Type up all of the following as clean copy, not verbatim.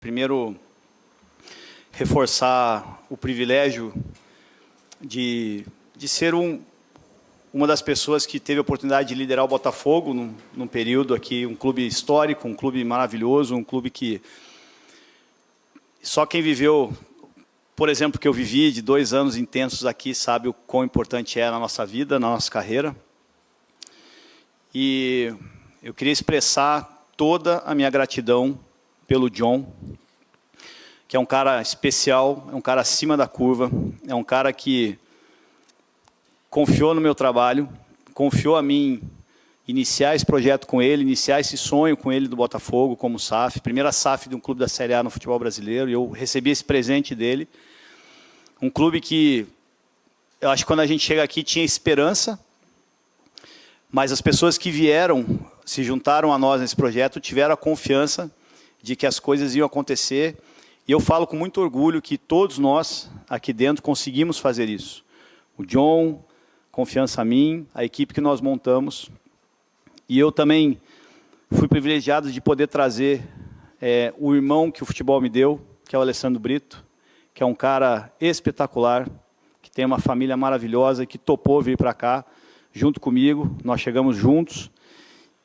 Primeiro, reforçar o privilégio de ser uma das pessoas que teve a oportunidade de liderar o Botafogo num período aqui, um clube histórico, um clube maravilhoso, um clube que só quem viveu, por exemplo, que eu vivi de 2 anos intensos aqui, sabe o quão importante é na nossa vida, na nossa carreira. E eu queria expressar toda a minha gratidão pelo John, que é um cara especial, é um cara acima da curva, é um cara que confiou no meu trabalho, confiou a mim iniciar esse projeto com ele, iniciar esse sonho com ele do Botafogo como SAF, primeira SAF de um clube da Série A no futebol brasileiro, e eu recebi esse presente dele. Um clube que, eu acho que quando a gente chega aqui tinha esperança, mas as pessoas que vieram, se juntaram a nós nesse projeto, tiveram a confiança de que as coisas iam acontecer. E eu falo com muito orgulho que todos nós, aqui dentro, conseguimos fazer isso. O John, confiança a mim, a equipe que nós montamos. E eu também fui privilegiado de poder trazer o irmão que o futebol me deu, que é o Alessandro Brito, que é um cara espetacular, que tem uma família maravilhosa, que topou vir para cá, junto comigo. Nós chegamos juntos.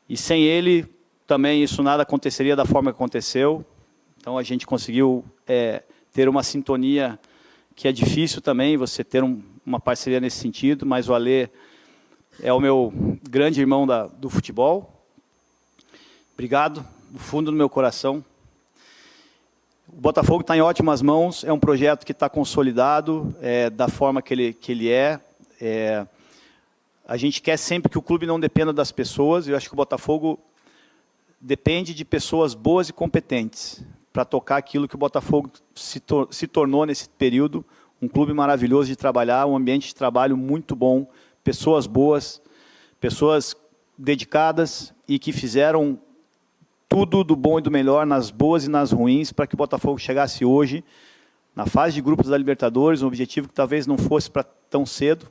E sem ele, também isso nada aconteceria da forma que aconteceu. Então, a gente conseguiu ter uma sintonia que é difícil também, você ter uma parceria nesse sentido, mas o Alê é o meu grande irmão do futebol. Obrigado, do fundo do meu coração. O Botafogo está em ótimas mãos, é um projeto que está consolidado, da forma que ele é. A gente quer sempre que o clube não dependa das pessoas, eu acho que o Botafogo depende de pessoas boas e competentes para tocar aquilo que o Botafogo se tornou nesse período, um clube maravilhoso de trabalhar, um ambiente de trabalho muito bom, pessoas boas, pessoas dedicadas e que fizeram tudo do bom e do melhor, nas boas e nas ruins, para que o Botafogo chegasse hoje na fase de grupos da Libertadores, um objetivo que talvez não fosse para tão cedo,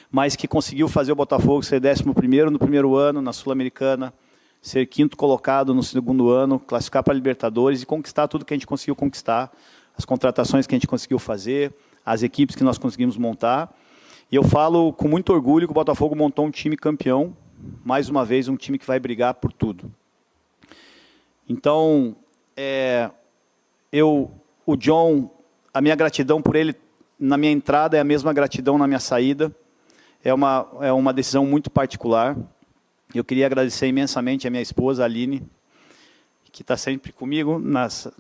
mas que conseguiu fazer o Botafogo ser 11º no primeiro ano, na Sul-Americana, ser 5º colocado no segundo ano, classificar para a Libertadores e conquistar tudo que a gente conseguiu conquistar, as contratações que a gente conseguiu fazer, as equipes que nós conseguimos montar. E eu falo com muito orgulho que o Botafogo montou um time campeão, mais uma vez um time que vai brigar por tudo. Então, o John, a minha gratidão por ele na minha entrada é a mesma gratidão na minha saída, é uma decisão muito particular. Eu queria agradecer imensamente a minha esposa, a Aline, que está sempre comigo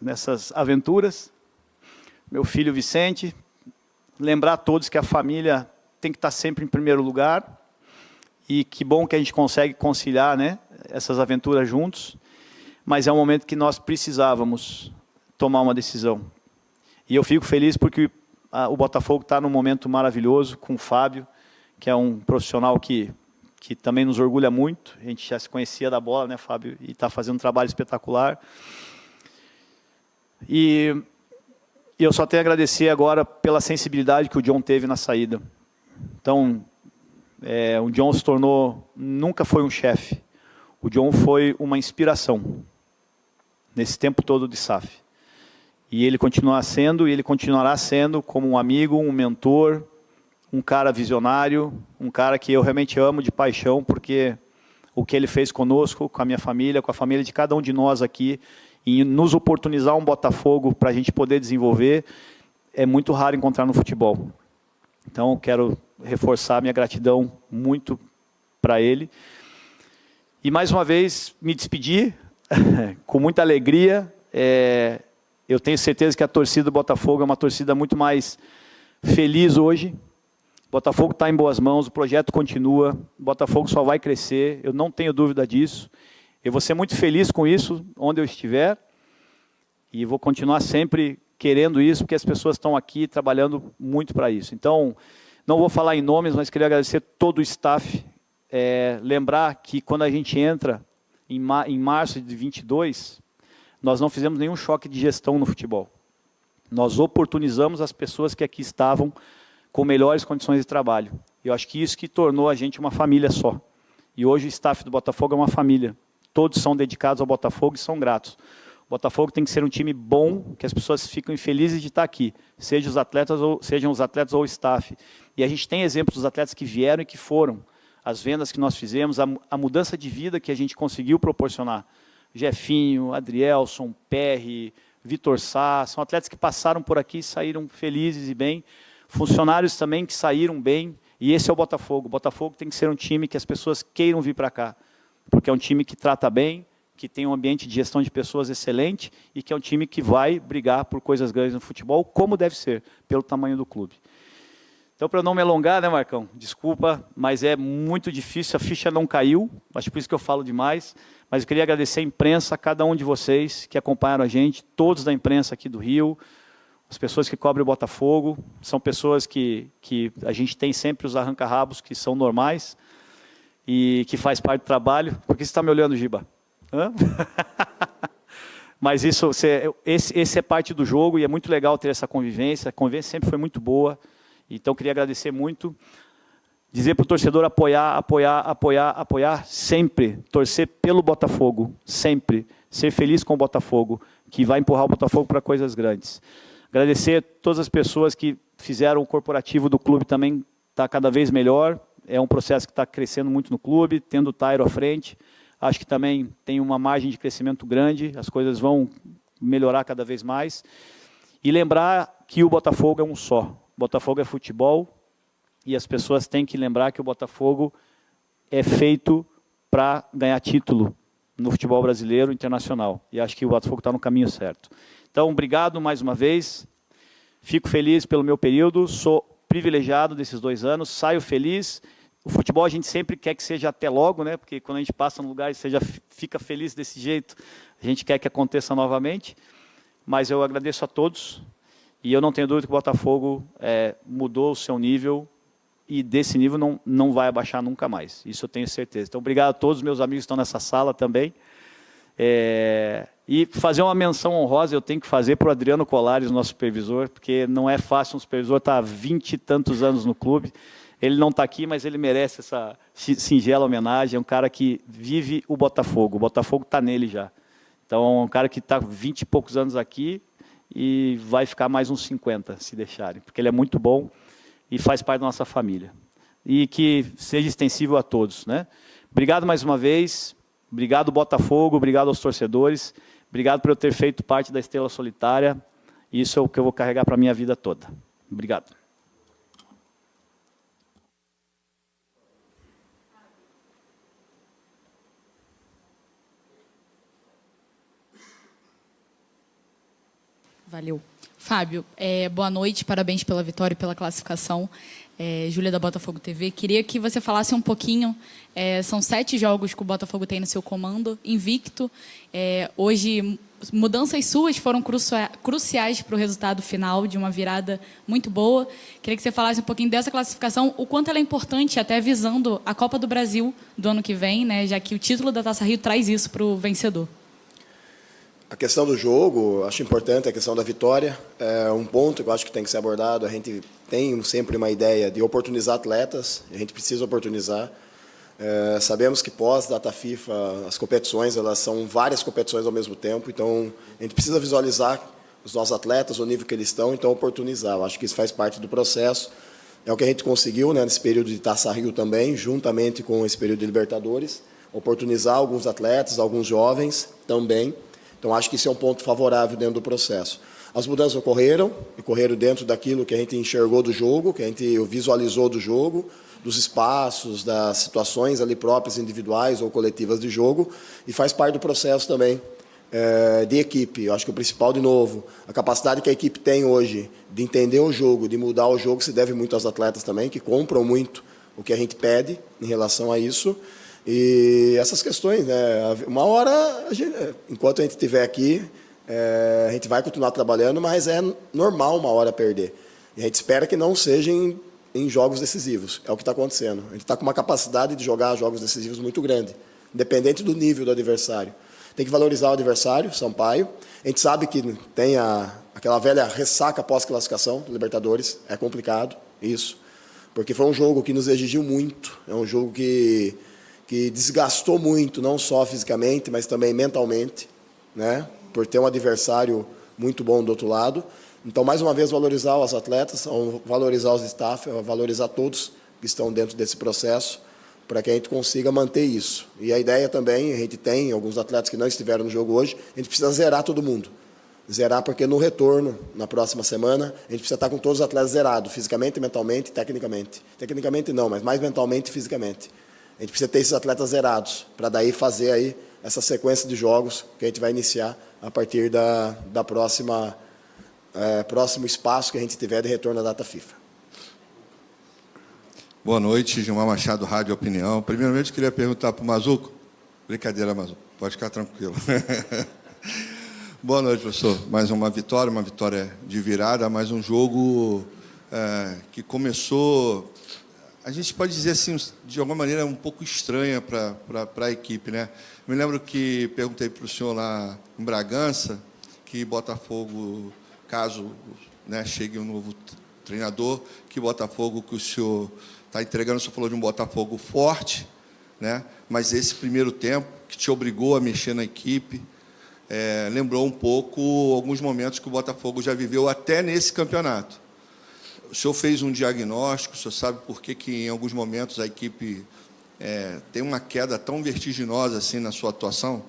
nessas aventuras. Meu filho Vicente. Lembrar a todos que a família tem que estar sempre em primeiro lugar. E que bom que a gente consegue conciliar, né, essas aventuras juntos. Mas é um momento que nós precisávamos tomar uma decisão. E eu fico feliz porque o Botafogo está num momento maravilhoso com o Fábio, que é um profissional que também nos orgulha muito. A gente já se conhecia da bola, né, Fábio? E está fazendo um trabalho espetacular. E eu só tenho a agradecer agora pela sensibilidade que o John teve na saída. Então, o John se tornou, nunca foi um chefe. O John foi uma inspiração nesse tempo todo de SAF. E ele continua sendo, e ele continuará sendo como um amigo, um mentor, um cara visionário, um cara que eu realmente amo de paixão, porque o que ele fez conosco, com a minha família, com a família de cada um de nós aqui, e nos oportunizar um Botafogo para a gente poder desenvolver, é muito raro encontrar no futebol. Então, eu quero reforçar a minha gratidão muito para ele. E, mais uma vez, me despedir com muita alegria. Eu tenho certeza que a torcida do Botafogo é uma torcida muito mais feliz hoje. O Botafogo está em boas mãos, o projeto continua, o Botafogo só vai crescer, eu não tenho dúvida disso. Eu vou ser muito feliz com isso, onde eu estiver, e vou continuar sempre querendo isso, porque as pessoas estão aqui trabalhando muito para isso. Então, não vou falar em nomes, mas queria agradecer todo o staff, lembrar que quando a gente entra em março de 22, nós não fizemos nenhum choque de gestão no futebol. Nós oportunizamos as pessoas que aqui estavam com melhores condições de trabalho. Eu acho que isso que tornou a gente uma família só. E hoje o staff do Botafogo é uma família. Todos são dedicados ao Botafogo e são gratos. Botafogo tem que ser um time bom, que as pessoas ficam felizes de estar aqui, sejam os atletas ou o staff. E a gente tem exemplos dos atletas que vieram e que foram. As vendas que nós fizemos, a mudança de vida que a gente conseguiu proporcionar. Jefinho, Adrielson, Perry, Vitor Sá, são atletas que passaram por aqui e saíram felizes e bem. Funcionários também que saíram bem. E esse é o Botafogo. O Botafogo tem que ser um time que as pessoas queiram vir para cá. Porque é um time que trata bem, que tem um ambiente de gestão de pessoas excelente e que é um time que vai brigar por coisas grandes no futebol, como deve ser, pelo tamanho do clube. Então, para não me alongar, né, Marcão? Desculpa, mas é muito difícil, a ficha não caiu, acho que por isso que eu falo demais, mas eu queria agradecer a imprensa, a cada um de vocês que acompanharam a gente, todos da imprensa aqui do Rio, as pessoas que cobrem o Botafogo, são pessoas que a gente tem sempre os arranca-rabos, que são normais e que faz parte do trabalho. Por que você está me olhando, Giba? Hã? Mas esse é parte do jogo e é muito legal ter essa convivência. A convivência sempre foi muito boa. Então, queria agradecer muito. Dizer para o torcedor apoiar sempre. Torcer pelo Botafogo, sempre. Ser feliz com o Botafogo, que vai empurrar o Botafogo para coisas grandes. Agradecer a todas as pessoas que fizeram o corporativo do clube também estar cada vez melhor. É um processo que está crescendo muito no clube, tendo o Tairo à frente. Acho que também tem uma margem de crescimento grande, as coisas vão melhorar cada vez mais. E lembrar que o Botafogo é um só. O Botafogo é futebol e as pessoas têm que lembrar que o Botafogo é feito para ganhar título no futebol brasileiro e internacional. E acho que o Botafogo está no caminho certo. Então, obrigado mais uma vez. Fico feliz pelo meu período, sou privilegiado desses 2 anos, saio feliz. O futebol a gente sempre quer que seja até logo, né? Porque quando a gente passa no lugar e fica feliz desse jeito, a gente quer que aconteça novamente. Mas eu agradeço a todos e eu não tenho dúvida que o Botafogo mudou o seu nível e desse nível não vai abaixar nunca mais. Isso eu tenho certeza. Então, obrigado a todos os meus amigos que estão nessa sala também. E fazer uma menção honrosa eu tenho que fazer para o Adriano Colares, nosso supervisor, porque não é fácil um supervisor estar há 20 e tantos anos no clube. Ele não está aqui, mas ele merece essa singela homenagem. É um cara que vive o Botafogo está nele já. Então, é um cara que está 20 e poucos anos aqui e vai ficar mais uns 50, se deixarem, porque ele é muito bom e faz parte da nossa família. E que seja extensível a todos, né? Obrigado mais uma vez, obrigado Botafogo, obrigado aos torcedores, obrigado por eu ter feito parte da Estrela Solitária. Isso é o que eu vou carregar para a minha vida toda. Obrigado. Valeu. Fábio, boa noite, parabéns pela vitória e pela classificação. Júlia da Botafogo TV. Queria que você falasse um pouquinho, são 7 jogos que o Botafogo tem no seu comando, invicto. Hoje, mudanças suas foram cruciais para o resultado final, de uma virada muito boa. Queria que você falasse um pouquinho dessa classificação, o quanto ela é importante, até visando a Copa do Brasil do ano que vem, né, já que o título da Taça Rio traz isso para o vencedor. A questão do jogo, acho importante a questão da vitória. É um ponto que eu acho que tem que ser abordado. A gente tem sempre uma ideia de oportunizar atletas, a gente precisa oportunizar. Sabemos que pós-data FIFA, as competições, elas são várias competições ao mesmo tempo, então a gente precisa visualizar os nossos atletas, o nível que eles estão, então oportunizar. Eu acho que isso faz parte do processo. É o que a gente conseguiu, né, nesse período de Taça Rio também, juntamente com esse período de Libertadores, oportunizar alguns atletas, alguns jovens também. Então, acho que isso é um ponto favorável dentro do processo. As mudanças ocorreram dentro daquilo que a gente enxergou do jogo, que a gente visualizou do jogo, dos espaços, das situações ali próprias, individuais ou coletivas de jogo, e faz parte do processo também de equipe. Eu acho que o principal, de novo, a capacidade que a equipe tem hoje de entender o jogo, de mudar o jogo, se deve muito aos atletas também, que compram muito o que a gente pede em relação a isso. E essas questões, né? Uma hora, enquanto a gente estiver aqui, a gente vai continuar trabalhando, mas é normal uma hora perder. E a gente espera que não seja em jogos decisivos. É o que está acontecendo. A gente está com uma capacidade de jogar jogos decisivos muito grande, independente do nível do adversário. Tem que valorizar o adversário, Sampaio. A gente sabe que tem aquela velha ressaca pós-classificação do Libertadores. É complicado isso, porque foi um jogo que nos exigiu muito. É um jogo que desgastou muito, não só fisicamente, mas também mentalmente, né? por ter um adversário muito bom do outro lado. Então, mais uma vez, valorizar os atletas, valorizar os staff, valorizar todos que estão dentro desse processo, para que a gente consiga manter isso. E a ideia também, a gente tem alguns atletas que não estiveram no jogo hoje, a gente precisa zerar todo mundo. Zerar porque no retorno, na próxima semana, a gente precisa estar com todos os atletas zerados, fisicamente, mentalmente e tecnicamente. Tecnicamente não, mas mais mentalmente e fisicamente. A gente precisa ter esses atletas zerados, para daí fazer aí essa sequência de jogos que a gente vai iniciar a partir da próximo espaço que a gente tiver de retorno à data FIFA. Boa noite, Gilmar Machado, Rádio Opinião. Primeiramente, queria perguntar para o Mazuco. Brincadeira, Mazuco, pode ficar tranquilo. Boa noite, professor. Mais uma vitória de virada, mais um jogo que começou, a gente pode dizer assim, de alguma maneira um pouco estranha para a equipe, né? Me lembro que perguntei para o senhor lá em Bragança que Botafogo, caso, né, chegue um novo treinador, que Botafogo que o senhor está entregando, o senhor falou de um Botafogo forte, né? Mas esse primeiro tempo que te obrigou a mexer na equipe, lembrou um pouco alguns momentos que o Botafogo já viveu até nesse campeonato. O senhor fez um diagnóstico, o senhor sabe por que em alguns momentos a equipe tem uma queda tão vertiginosa assim na sua atuação?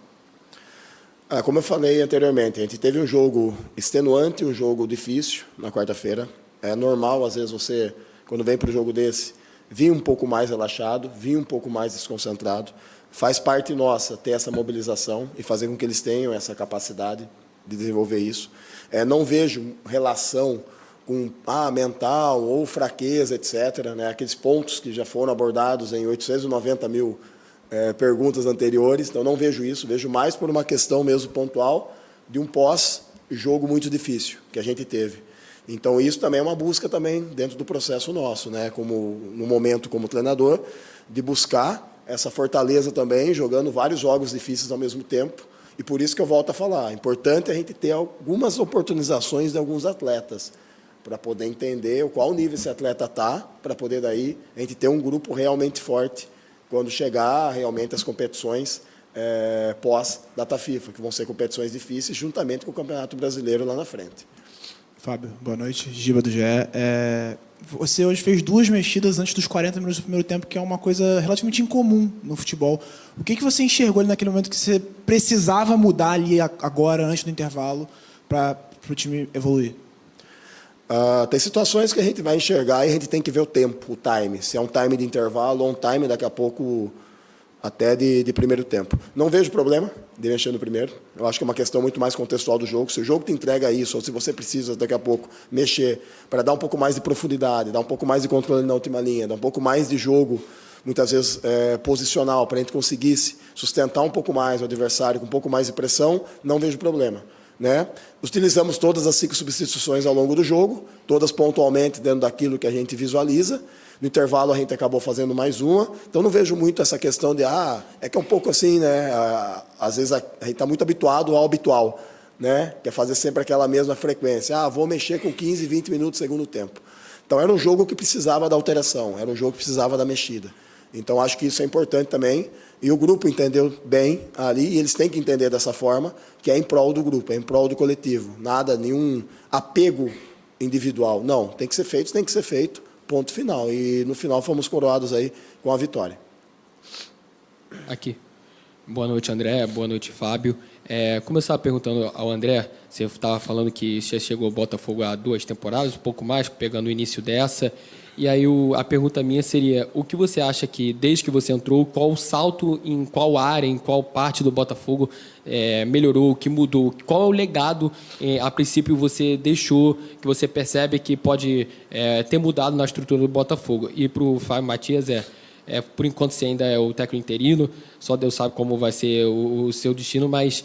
Como eu falei anteriormente, a gente teve um jogo extenuante, um jogo difícil na quarta-feira. É normal, às vezes, você, quando vem para um jogo desse, vir um pouco mais relaxado, vir um pouco mais desconcentrado. Faz parte nossa ter essa mobilização e fazer com que eles tenham essa capacidade de desenvolver isso. Não vejo relação com mental ou fraqueza, etc., né? Aqueles pontos que já foram abordados em 890 mil perguntas anteriores. Então, não vejo isso. Vejo mais por uma questão mesmo pontual de um pós-jogo muito difícil que a gente teve. Então, isso também é uma busca também dentro do processo nosso, né? Como, no momento como treinador, de buscar essa fortaleza também, jogando vários jogos difíceis ao mesmo tempo. E por isso que eu volto a falar, é importante a gente ter algumas oportunizações de alguns atletas, para poder entender qual nível esse atleta está, para poder daí a gente ter um grupo realmente forte quando chegar realmente as competições pós-data FIFA, que vão ser competições difíceis, juntamente com o Campeonato Brasileiro lá na frente. Fábio, boa noite. Giba do GE. Você hoje fez 2 mexidas antes dos 40 minutos do primeiro tempo, que é uma coisa relativamente incomum no futebol. O que você enxergou ali naquele momento que você precisava mudar ali agora, antes do intervalo, para o time evoluir? Tem situações que a gente vai enxergar e a gente tem que ver o tempo, o time. Se é um time de intervalo ou um time, daqui a pouco, até de primeiro tempo. Não vejo problema de mexer no primeiro. Eu acho que é uma questão muito mais contextual do jogo. Se o jogo te entrega isso, ou se você precisa, daqui a pouco, mexer para dar um pouco mais de profundidade, dar um pouco mais de controle na última linha, dar um pouco mais de jogo, muitas vezes posicional, para a gente conseguisse sustentar um pouco mais o adversário, com um pouco mais de pressão, não vejo problema. Né? Utilizamos todas as 5 substituições ao longo do jogo, todas pontualmente dentro daquilo que a gente visualiza. No intervalo a gente acabou fazendo mais uma. Então não vejo muito essa questão de é que é um pouco assim, né? Às vezes a gente está muito habituado ao habitual, né? Que é fazer sempre aquela mesma frequência. Vou mexer com 15, 20 minutos no segundo tempo. Então era um jogo que precisava da alteração, era um jogo que precisava da mexida. Então acho que isso é importante também. E o grupo entendeu bem ali, e eles têm que entender dessa forma, que é em prol do grupo, é em prol do coletivo. Nada, nenhum apego individual. Não, tem que ser feito, ponto final. E no final fomos coroados aí com a vitória. Aqui. Boa noite, André. Boa noite, Fábio. Começar perguntando ao André, você estava falando que você chegou ao Botafogo há 2 temporadas, um pouco mais, pegando o início dessa. E aí a pergunta minha seria, o que você acha que, desde que você entrou, qual salto, em qual área, em qual parte do Botafogo melhorou, que mudou? Qual é o legado, a princípio, você deixou, que você percebe que pode ter mudado na estrutura do Botafogo? E para o Fábio Matias, por enquanto você ainda é o técnico interino, só Deus sabe como vai ser o seu destino, mas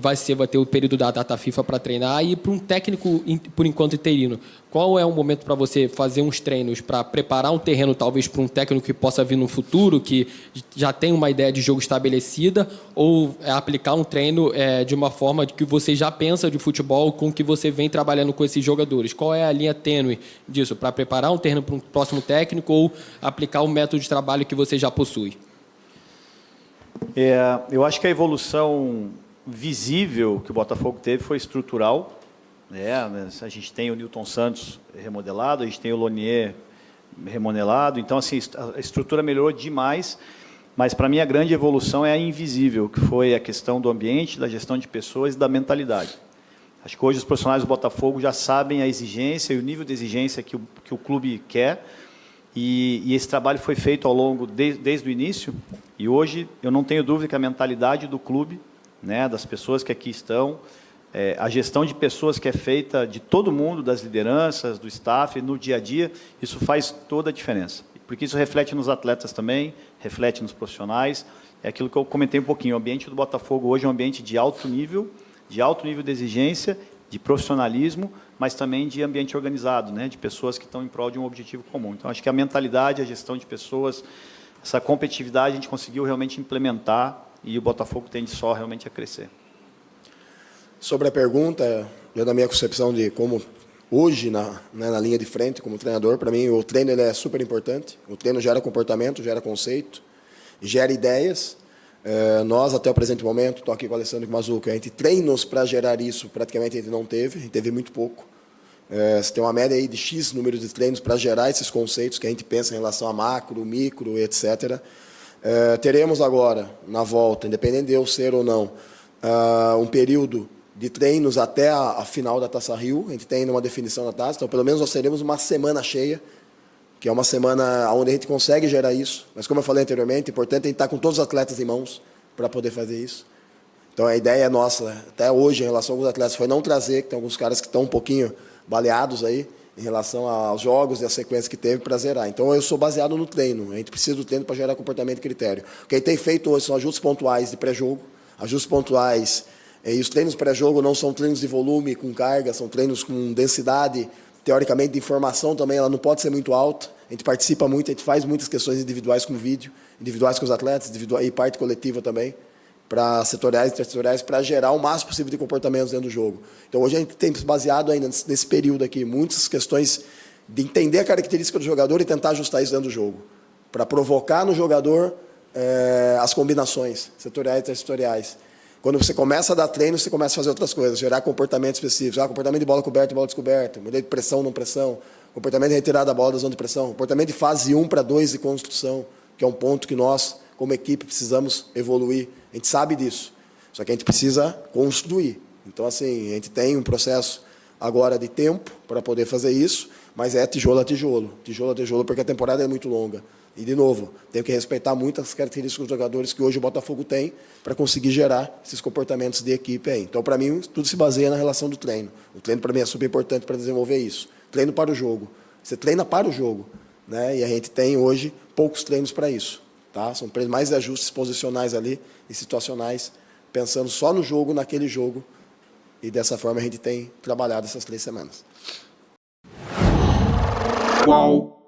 vai ter o período da data FIFA para treinar. E para um técnico, por enquanto, interino, qual é o momento para você fazer uns treinos para preparar um terreno, talvez, para um técnico que possa vir no futuro, que já tem uma ideia de jogo estabelecida, ou aplicar um treino de uma forma que você já pensa de futebol com que você vem trabalhando com esses jogadores? Qual é a linha tênue disso? Para preparar um terreno para um próximo técnico ou aplicar um método de trabalho que você já possui? Eu acho que a evolução visível que o Botafogo teve foi estrutural. A gente tem o Nilton Santos remodelado, a gente tem o Lonier remodelado. Então, assim, a estrutura melhorou demais. Mas, para mim, a grande evolução é a invisível, que foi a questão do ambiente, da gestão de pessoas e da mentalidade. Acho que hoje os profissionais do Botafogo já sabem a exigência e o nível de exigência que o clube quer. E esse trabalho foi feito ao longo, desde o início. E hoje eu não tenho dúvida que a mentalidade do clube, né, das pessoas que aqui estão, a gestão de pessoas que é feita de todo mundo, das lideranças, do staff, no dia a dia, isso faz toda a diferença. Porque isso reflete nos atletas também, reflete nos profissionais. É aquilo que eu comentei um pouquinho. O ambiente do Botafogo hoje é um ambiente de alto nível de exigência, de profissionalismo, mas também de ambiente organizado, né, de pessoas que estão em prol de um objetivo comum. Então, acho que a mentalidade, a gestão de pessoas, essa competitividade a gente conseguiu realmente implementar e o Botafogo tende só realmente a crescer. Sobre a pergunta, eu na minha concepção de como hoje, na linha de frente, como treinador, para mim o treino ele é super importante. O treino gera comportamento, gera conceito, gera ideias. Nós, até o presente momento, estou aqui com o Alessandro e com o Mazuco, a gente treinos para gerar isso, praticamente a gente não teve, a gente teve muito pouco. Você tem uma média aí de X número de treinos para gerar esses conceitos que a gente pensa em relação a macro, micro, etc. Teremos agora, na volta, independente de eu ser ou não, um período de treinos até a final da Taça Rio. A gente tem ainda uma definição da taça, então pelo menos nós teremos uma semana cheia, que é uma semana onde a gente consegue gerar isso. Mas, como eu falei anteriormente, é importante a gente estar com todos os atletas em mãos para poder fazer isso. Então, a ideia nossa, até hoje, em relação aos atletas, foi não trazer, que tem alguns caras que estão um pouquinho baleados aí, em relação aos jogos e a sequência que teve para zerar. Então, eu sou baseado no treino. A gente precisa do treino para gerar comportamento e critério. O que a gente tem feito hoje são ajustes pontuais de pré-jogo, ajustes pontuais. E os treinos pré-jogo não são treinos de volume com carga, são treinos com densidade, teoricamente, de informação também, ela não pode ser muito alta. A gente participa muito, a gente faz muitas questões individuais com vídeo, individuais com os atletas, e parte coletiva também, para setoriais e intersetoriais, para gerar o máximo possível de comportamentos dentro do jogo. Então, hoje a gente tem baseado ainda nesse período aqui, muitas questões de entender a característica do jogador e tentar ajustar isso dentro do jogo, para provocar no jogador as combinações setoriais e intersetoriais. Quando você começa a dar treino, você começa a fazer outras coisas, gerar comportamentos específicos. Comportamento de bola coberta e bola descoberta, modelo de pressão, não pressão, comportamento de retirada da bola da zona de pressão, comportamento de fase 1 para 2 de construção, que é um ponto que nós, como equipe, precisamos evoluir. A gente sabe disso, só que a gente precisa construir. Então, assim, a gente tem um processo agora de tempo para poder fazer isso, mas é tijolo a tijolo, porque a temporada é muito longa. E, de novo, tenho que respeitar muito as características dos jogadores que hoje o Botafogo tem para conseguir gerar esses comportamentos de equipe aí. Então, para mim, tudo se baseia na relação do treino. O treino, para mim, é super importante para desenvolver isso. Treino para o jogo. Você treina para o jogo, né? E a gente tem, hoje, poucos treinos para isso. Tá? São treinos mais de ajustes posicionais ali e situacionais, pensando só no jogo, naquele jogo. E, dessa forma, a gente tem trabalhado essas 3 semanas. Qual?